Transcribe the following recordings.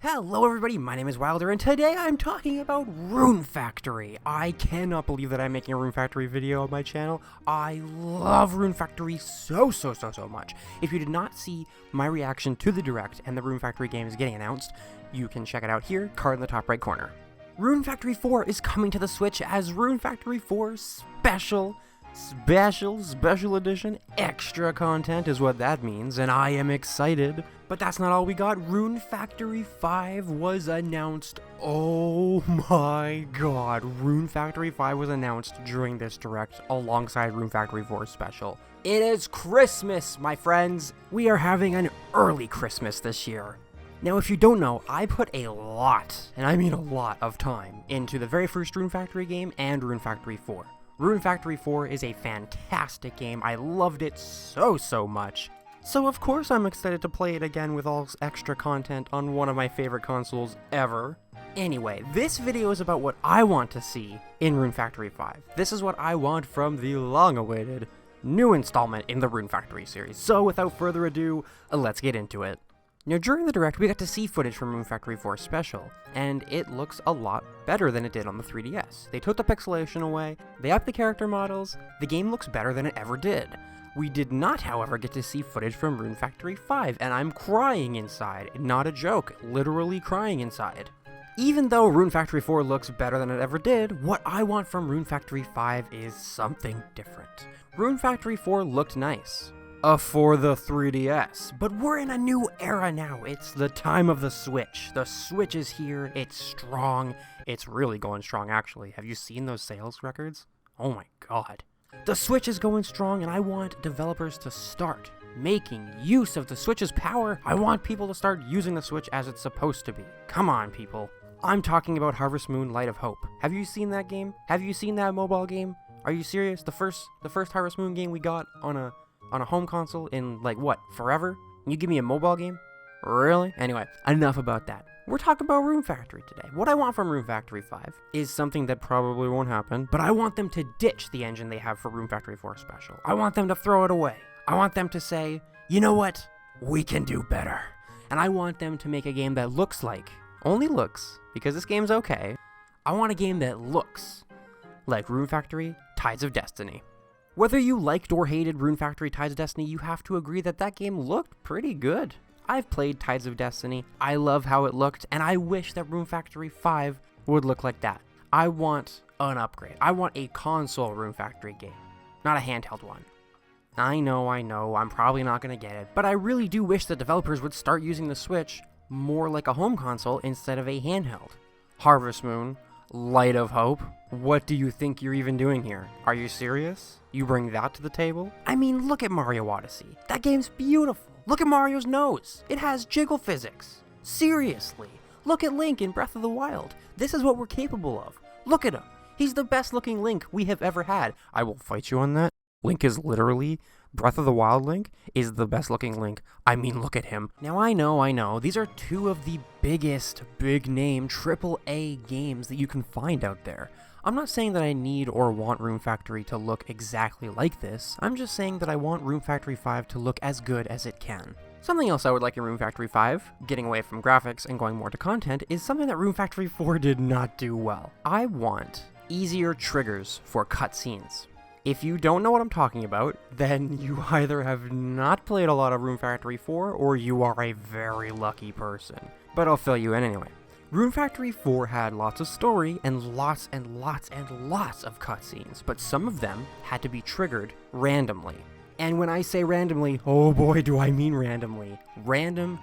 Hello everybody, my name is Wilder, and today I'm talking about Rune Factory. I cannot believe that I'm making a Rune Factory video on my channel. I love Rune Factory so much. If you did not see my reaction to the Direct and the Rune Factory game is getting announced, you can check it out here, card in the top right corner. Rune Factory 4 is coming to the Switch as Rune Factory 4 Special Edition. Extra content is what that means, and I am excited. But that's not all we got. Rune Factory 5 was announced. Oh my god. Rune Factory 5 was announced during this Direct alongside Rune Factory 4 Special. It is Christmas, my friends. We are having an early Christmas this year. Now, if you don't know, I put a lot, and I mean a lot of time, into the very first Rune Factory game and Rune Factory 4. Rune Factory 4 is a fantastic game. I loved it so much. So of course I'm excited to play it again with all extra content on one of my favorite consoles ever. Anyway, this video is about what I want to see in Rune Factory 5. This is what I want from the long-awaited new installment in the Rune Factory series. So without further ado, let's get into it. Now, during the Direct, we got to see footage from Rune Factory 4 Special, and it looks a lot better than it did on the 3DS. They took the pixelation away, they upped the character models, the game looks better than it ever did. We did not, however, get to see footage from Rune Factory 5, and I'm crying inside. Not a joke, literally crying inside. Even though Rune Factory 4 looks better than it ever did, what I want from Rune Factory 5 is something different. Rune Factory 4 looked nice. For the 3DS, but we're in a new era now. It's the time of the Switch. The Switch is here, it's strong. It's really going strong, actually. Have you seen those sales records? Oh my god. The Switch is going strong, and I want developers to start making use of the Switch's power. I want people to start using the Switch as it's supposed to be. Come on, people. I'm talking about Harvest Moon Light of Hope. Have you seen that game? Have you seen that mobile game? Are you serious? The first Harvest Moon game we got on a home console in, like, what, forever? You give me a mobile game? Really? Anyway, enough about that. We're talking about Rune Factory today. What I want from Rune Factory 5 is something that probably won't happen, but I want them to ditch the engine they have for Rune Factory 4 Special. I want them to throw it away. I want them to say, you know what? We can do better. And I want them to make a game that looks like, only looks, because this game's okay, I want a game that looks like Rune Factory Tides of Destiny. Whether you liked or hated Rune Factory Tides of Destiny, you have to agree that that game looked pretty good. I've played Tides of Destiny, I love how it looked, and I wish that Rune Factory 5 would look like that. I want an upgrade. I want a console Rune Factory game, not a handheld one. I know, I'm probably not going to get it, but I really do wish that developers would start using the Switch more like a home console instead of a handheld. Harvest Moon, Light of Hope, what do you think you're even doing here? Are you serious? You bring that to the table? I mean, look at Mario Odyssey. That game's beautiful. Look at Mario's nose. It has jiggle physics. Seriously. Look at Link in Breath of the Wild. This is what we're capable of. Look at him. He's the best looking Link we have ever had. I will fight you on that. Link is literally, Breath of the Wild Link is the best looking Link. I mean, look at him. Now I know, these are two of the biggest, big name, AAA games that you can find out there. I'm not saying that I need or want Rune Factory to look exactly like this, I'm just saying that I want Rune Factory 5 to look as good as it can. Something else I would like in Rune Factory 5, getting away from graphics and going more to content, is something that Rune Factory 4 did not do well. I want easier triggers for cutscenes. If you don't know what I'm talking about, then you either have not played a lot of Rune Factory 4, or you are a very lucky person. But I'll fill you in anyway. Rune Factory 4 had lots of story and lots of cutscenes, but some of them had to be triggered randomly. And when I say randomly, oh boy do I mean randomly. Random,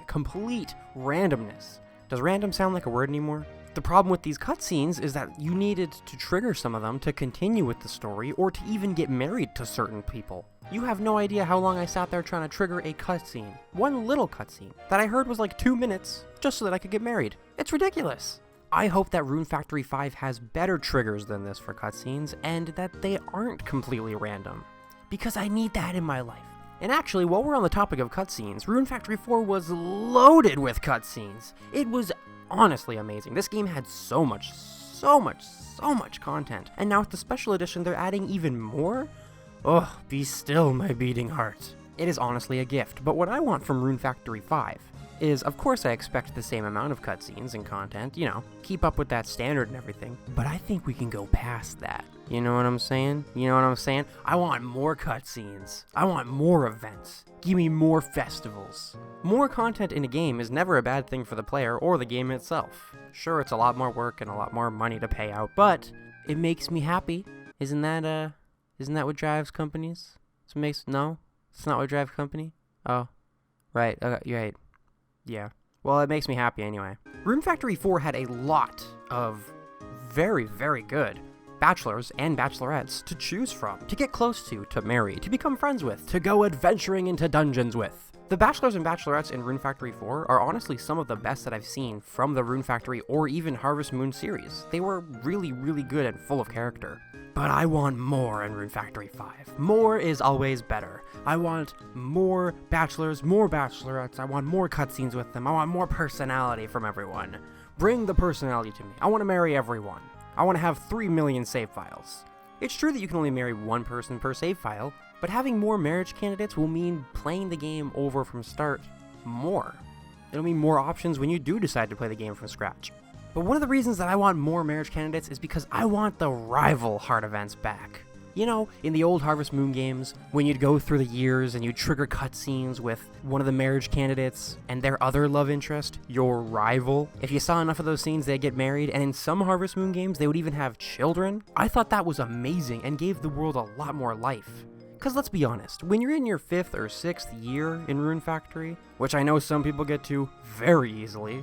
complete randomness. Does random sound like a word anymore? The problem with these cutscenes is that you needed to trigger some of them to continue with the story or to even get married to certain people. You have no idea how long I sat there trying to trigger a cutscene. One little cutscene that I heard was like 2 minutes just so that I could get married. It's ridiculous. I hope that Rune Factory 5 has better triggers than this for cutscenes and that they aren't completely random, because I need that in my life. And actually, while we're on the topic of cutscenes, Rune Factory 4 was loaded with cutscenes. It was honestly amazing. This game had so much content. And now with the special edition, they're adding even more? Oh, be still, my beating heart. It is honestly a gift, but what I want from Rune Factory 5 is, of course I expect the same amount of cutscenes and content, you know, keep up with that standard and everything, but I think we can go past that. You know what I'm saying? You know what I'm saying? I want more cutscenes. I want more events. Give me more festivals. More content in a game is never a bad thing for the player or the game itself. Sure, it's a lot more work and a lot more money to pay out, but it makes me happy. Isn't that what drives companies? No? It's not what drives company? Oh. Right, you're right. Yeah. Well, it makes me happy anyway. Rune Factory 4 had a lot of very, very good bachelors and bachelorettes to choose from, to get close to marry, to become friends with, to go adventuring into dungeons with. The bachelors and bachelorettes in Rune Factory 4 are honestly some of the best that I've seen from the Rune Factory or even Harvest Moon series. They were really, really good and full of character. But I want more in Rune Factory 5. More is always better. I want more bachelors, more bachelorettes, I want more cutscenes with them, I want more personality from everyone. Bring the personality to me. I want to marry everyone. I want to have 3 million save files. It's true that you can only marry one person per save file, but having more marriage candidates will mean playing the game over from start more. It'll mean more options when you do decide to play the game from scratch. But one of the reasons that I want more marriage candidates is because I want the rival heart events back. You know, in the old Harvest Moon games, when you'd go through the years and you'd trigger cutscenes with one of the marriage candidates and their other love interest, your rival. If you saw enough of those scenes, they'd get married, and in some Harvest Moon games, they would even have children. I thought that was amazing and gave the world a lot more life. Because let's be honest, when you're in your 5th or 6th year in Rune Factory, which I know some people get to very easily,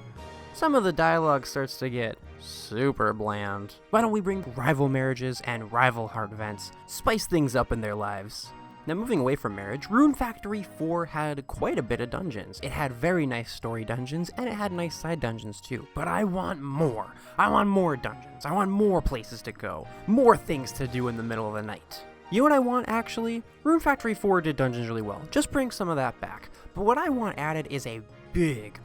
some of the dialogue starts to get super bland. Why don't we bring rival marriages and rival heart events, spice things up in their lives? Now, moving away from marriage, Rune Factory 4 had quite a bit of dungeons. It had very nice story dungeons, and it had nice side dungeons too. But I want more. I want more dungeons. I want more places to go. More things to do in the middle of the night. You know what I want, actually? Rune Factory 4 did dungeons really well. Just bring some of that back. But what I want added is a big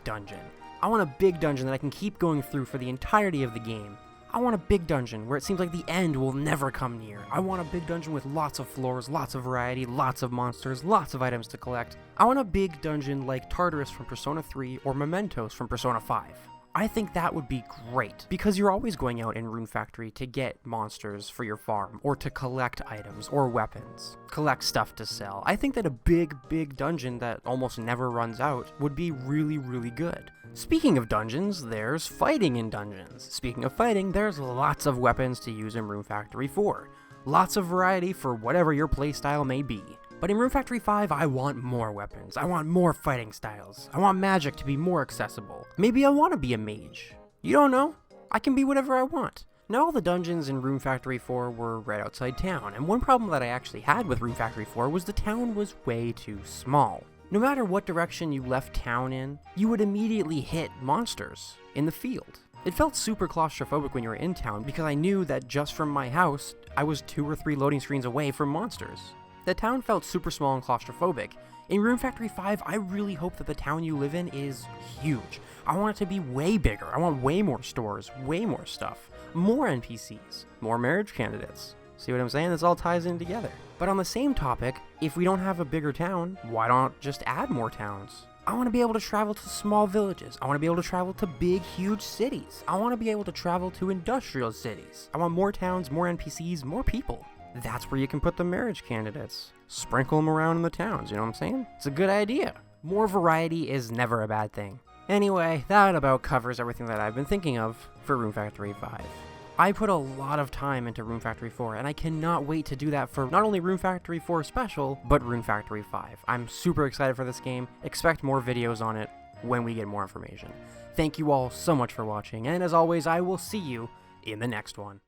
dungeon. I want a big dungeon that I can keep going through for the entirety of the game. I want a big dungeon where it seems like the end will never come near. I want a big dungeon with lots of floors, lots of variety, lots of monsters, lots of items to collect. I want a big dungeon like Tartarus from Persona 3 or Mementos from Persona 5. I think that would be great, because you're always going out in Rune Factory to get monsters for your farm, or to collect items or weapons, collect stuff to sell. I think that a big dungeon that almost never runs out would be really, really good. Speaking of dungeons, there's fighting in dungeons. Speaking of fighting, there's lots of weapons to use in Rune Factory 4. Lots of variety for whatever your playstyle may be. But in Rune Factory 5, I want more weapons. I want more fighting styles. I want magic to be more accessible. Maybe I want to be a mage. You don't know. I can be whatever I want. Now, all the dungeons in Rune Factory 4 were right outside town, and one problem that I actually had with Rune Factory 4 was the town was way too small. No matter what direction you left town in, you would immediately hit monsters in the field. It felt super claustrophobic when you were in town because I knew that just from my house, I was 2 or 3 loading screens away from monsters. The town felt super small and claustrophobic. In Rune Factory 5, I really hope that the town you live in is huge. I want it to be way bigger. I want way more stores, way more stuff, more NPCs, more marriage candidates. See what I'm saying? This all ties in together. But on the same topic, if we don't have a bigger town, why don't just add more towns? I want to be able to travel to small villages. I want to be able to travel to big, huge cities. I want to be able to travel to industrial cities. I want more towns, more NPCs, more people. That's where you can put the marriage candidates. Sprinkle them around in the towns, you know what I'm saying? It's a good idea. More variety is never a bad thing. Anyway, that about covers everything that I've been thinking of for Rune Factory 5. I put a lot of time into Rune Factory 4, and I cannot wait to do that for not only Rune Factory 4 Special, but Rune Factory 5. I'm super excited for this game. Expect more videos on it when we get more information. Thank you all so much for watching, and as always, I will see you in the next one.